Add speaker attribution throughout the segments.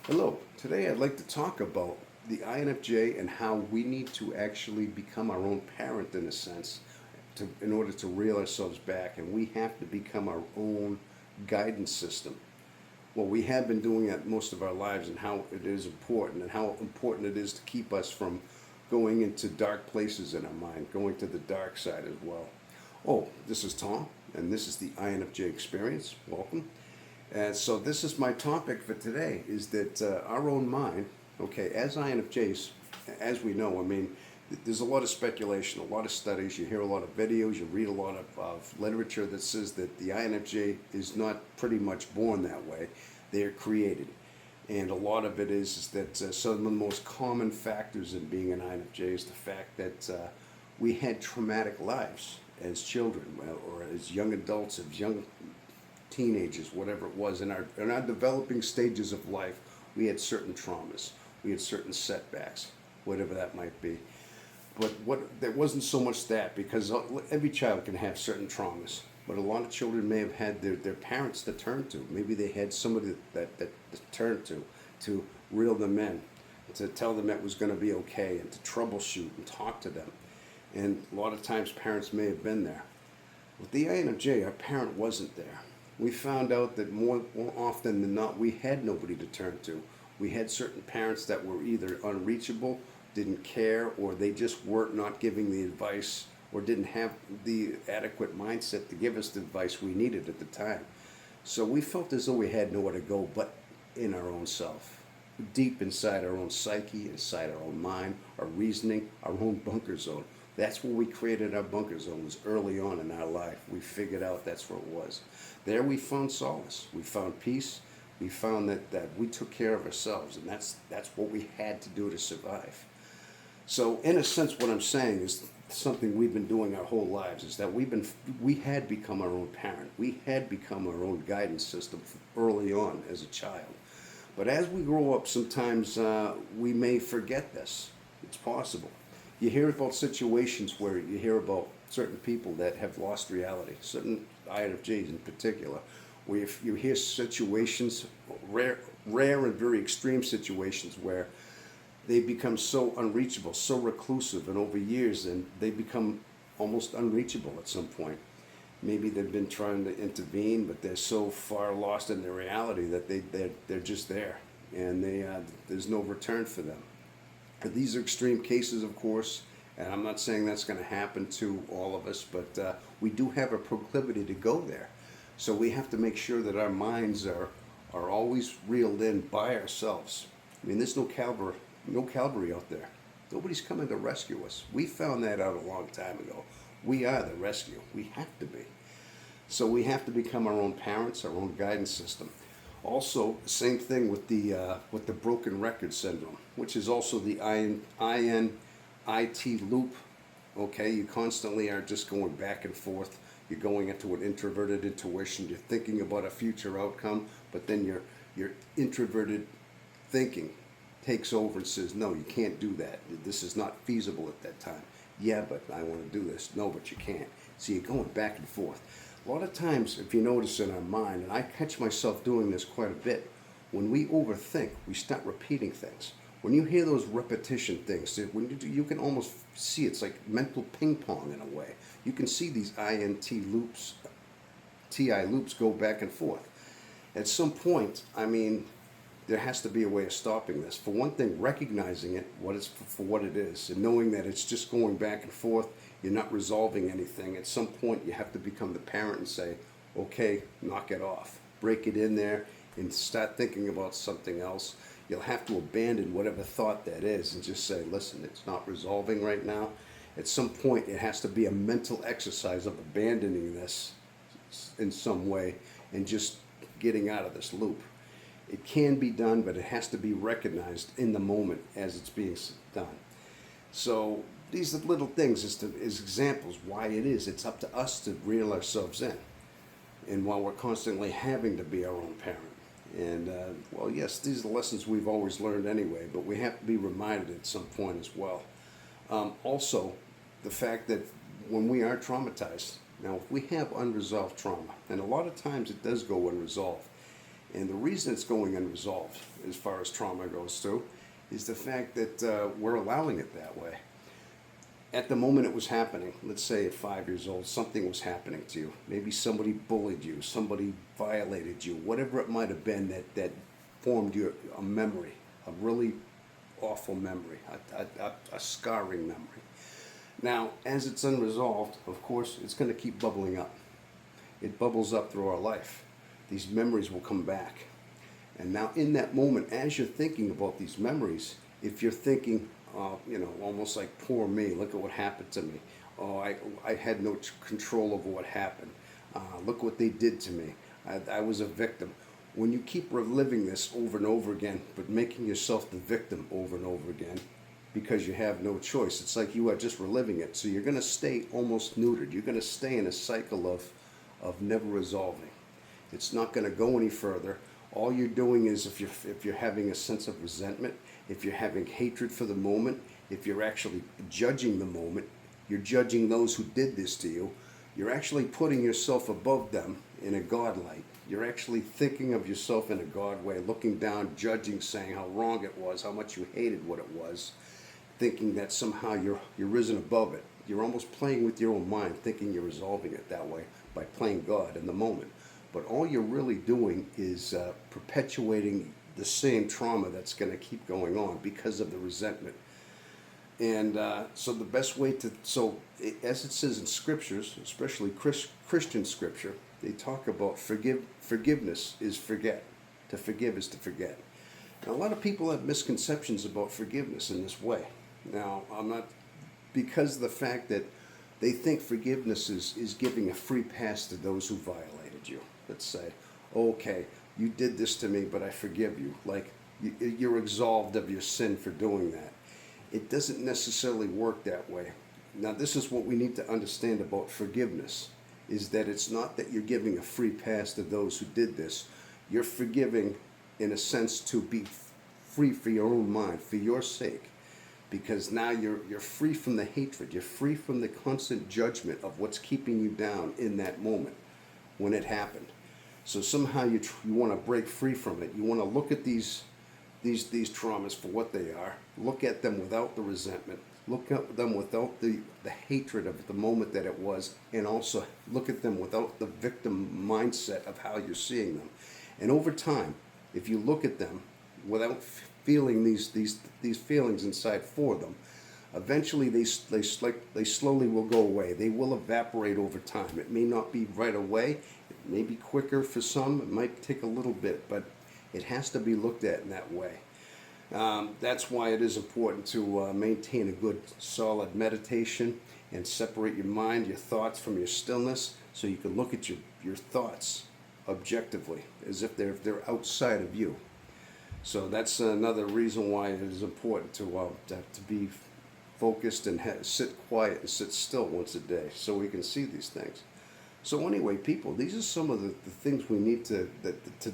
Speaker 1: Hello. Today I'd like to talk about the INFJ and how we need to actually become our own parent in a sense in order to reel ourselves back, and we have to become our own guidance system. Well, we have been doing that most of our lives, and how it is important and how important it is to keep us from going into dark places in our mind, going to the dark side as well. Oh, this is Tom, and this is the INFJ Experience. Welcome. And so this is my topic for today, is that our own mind, okay, as INFJs, as we know, I mean, there's a lot of speculation, a lot of studies, you hear a lot of videos, you read a lot of literature that says that the INFJ is not pretty much born that way, they're created. And a lot of it is that some of the most common factors in being an INFJ is the fact that we had traumatic lives as children, or as young adults, as young teenagers, whatever it was, in our developing stages of life, we had certain traumas, we had certain setbacks, whatever that might be. But there wasn't so much that, because every child can have certain traumas. But a lot of children may have had their parents to turn to. Maybe they had somebody that to turn to reel them in, to tell them it was going to be okay, and to troubleshoot and talk to them. And a lot of times parents may have been there. With the INFJ, our parent wasn't there. We found out that more often than not, we had nobody to turn to. We had certain parents that were either unreachable, didn't care, or they just weren't not giving the advice, or didn't have the adequate mindset to give us the advice we needed at the time. So we felt as though we had nowhere to go but in our own self, deep inside our own psyche, inside our own mind, our reasoning, our own bunker zone. That's where we created our bunker zone, was early on in our life. We figured out that's where it was. There we found solace. We found peace. We found that we took care of ourselves, and that's what we had to do to survive. So in a sense, what I'm saying is something we've been doing our whole lives, is that we had become our own parent. We had become our own guidance system early on as a child. But as we grow up, sometimes we may forget this. It's possible. You hear about situations where you hear about certain people that have lost reality, certain INFJs in particular, where you hear situations, rare and very extreme situations, where they become so unreachable, so reclusive, and over years, and they become almost unreachable at some point. Maybe they've been trying to intervene, but they're so far lost in their reality that they're just there, and there's no return for them. But these are extreme cases, of course, and I'm not saying that's going to happen to all of us, but we do have a proclivity to go there. So we have to make sure that our minds are always reeled in by ourselves. I mean, there's no Calvary out there. Nobody's coming to rescue us. We found that out a long time ago. We are the rescue. We have to be. So we have to become our own parents, our own guidance system. Also, same thing with the broken record syndrome, which is also the INIT loop. Okay, you constantly are just going back and forth. You're going into an introverted intuition. You're thinking about a future outcome, but then your introverted thinking takes over and says, no, you can't do that. This is not feasible at that time. Yeah, but I want to do this. No, but you can't. So you're going back and forth. A lot of times, if you notice in our mind, and I catch myself doing this quite a bit, when we overthink, we start repeating things. When you hear those repetition things, you can almost see it's like mental ping pong in a way. You can see these TI loops go back and forth. At some point, I mean, there has to be a way of stopping this. For one thing, recognizing it, for what it is, and knowing that it's just going back and forth, you're not resolving anything. At some point, you have to become the parent and say, okay, knock it off. Break it in there and start thinking about something else. You'll have to abandon whatever thought that is and just say, listen, it's not resolving right now. At some point, it has to be a mental exercise of abandoning this in some way and just getting out of this loop. It can be done, but it has to be recognized in the moment as it's being done. So these are little things as examples why it is. It's up to us to reel ourselves in. And while we're constantly having to be our own parent. And, well, yes, these are the lessons we've always learned anyway, but we have to be reminded at some point as well. Also, the fact that when we are traumatized, now if we have unresolved trauma, and a lot of times it does go unresolved, And the reason it's going unresolved, as far as trauma goes too, is the fact that we're allowing it that way. At the moment it was happening, let's say at 5 years old, something was happening to you. Maybe somebody bullied you, somebody violated you, whatever it might have been that formed you a memory, a really awful memory, a scarring memory. Now, as it's unresolved, of course, it's going to keep bubbling up. It bubbles up through our life. These memories will come back. And now in that moment, as you're thinking about these memories, if you're thinking, almost like poor me, look at what happened to me. Oh, I had no control over what happened. Look what they did to me. I was a victim. When you keep reliving this over and over again, but making yourself the victim over and over again, because you have no choice, it's like you are just reliving it. So you're going to stay almost neutered. You're going to stay in a cycle of never resolving. It's not going to go any further. All you're doing is, if you're having a sense of resentment, if you're having hatred for the moment, if you're actually judging the moment, you're judging those who did this to you, you're actually putting yourself above them in a God light. You're actually thinking of yourself in a God way, looking down, judging, saying how wrong it was, how much you hated what it was, thinking that somehow you're risen above it. You're almost playing with your own mind, thinking you're resolving it that way by playing God in the moment. But all you're really doing is perpetuating the same trauma that's going to keep going on because of the resentment. And so the best way to, as it says in scriptures, especially Christian scripture, they talk about forgiveness is forget. To forgive is to forget. Now, a lot of people have misconceptions about forgiveness in this way. Now, because of the fact that they think forgiveness is giving a free pass to those who violated you. Let's say, okay, you did this to me, but I forgive you. Like, you're absolved of your sin for doing that. It doesn't necessarily work that way. Now, this is what we need to understand about forgiveness, is that it's not that you're giving a free pass to those who did this. You're forgiving, in a sense, to be free for your own mind, for your sake. Because now you're free from the hatred. You're free from the constant judgment of what's keeping you down in that moment when it happened. So somehow you want to break free from it. You want to look at these traumas for what they are. Look at them without the resentment. Look at them without the hatred of the moment that it was, and also look at them without the victim mindset of how you're seeing them. And over time, if you look at them without feeling these feelings inside for them, eventually they slowly will go away. They will evaporate over time. It may not be right away. It may be quicker for some. It might take a little bit, but it has to be looked at in that way. That's why it is important to maintain a good, solid meditation and separate your mind, your thoughts from your stillness, so you can look at your thoughts objectively, as if they're outside of you. So that's another reason why it is important to be focused and sit quiet and sit still once a day, so we can see these things. So anyway, people, these are some of the things we need to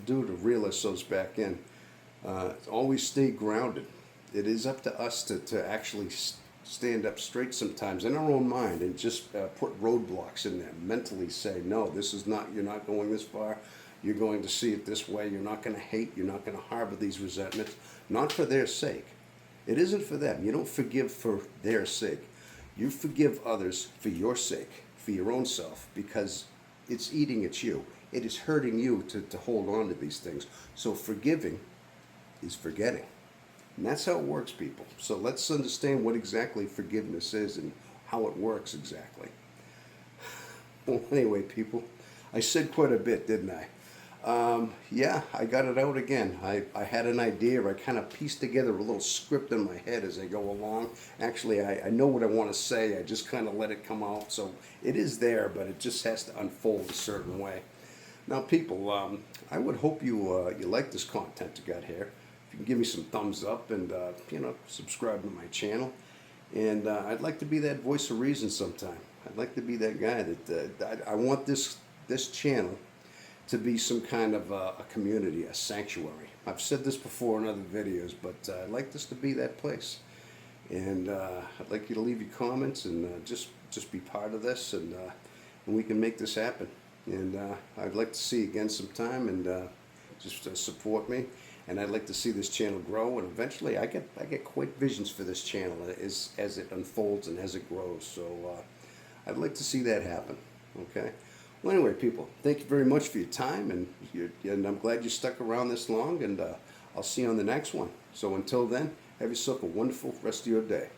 Speaker 1: do to reel ourselves back in. Always stay grounded. It is up to us to actually stand up straight sometimes in our own mind, and just put roadblocks in there. Mentally say, no, this is not, you're not going this far. You're going to see it this way. You're not going to hate. You're not going to harbor these resentments. Not for their sake. It isn't for them. You don't forgive for their sake. You forgive others for your sake, for your own self, because it's eating at you. It is hurting you to hold on to these things. So forgiving is forgetting. And that's how it works, people. So let's understand what exactly forgiveness is and how it works exactly. Well, anyway, people, I said quite a bit, didn't I? Yeah, I got it out again. I had an idea. I kind of pieced together a little script in my head as I go along. Actually, I know what I want to say. I just kind of let it come out. So it is there, but it just has to unfold a certain way. Now, people, I would hope you like this content you got here. If you can give me some thumbs up and, subscribe to my channel. And I'd like to be that voice of reason sometime. I'd like to be that guy that I want this channel to be some kind of a community, a sanctuary. I've said this before in other videos, but I'd like this to be that place. And I'd like you to leave your comments and just be part of this, and we can make this happen. And I'd like to see you again sometime, and just support me. And I'd like to see this channel grow, and eventually I get quite visions for this channel as it unfolds and as it grows. So I'd like to see that happen. Okay. Well, anyway, people, thank you very much for your time, and I'm glad you stuck around this long. And I'll see you on the next one. So until then, have yourself a wonderful rest of your day.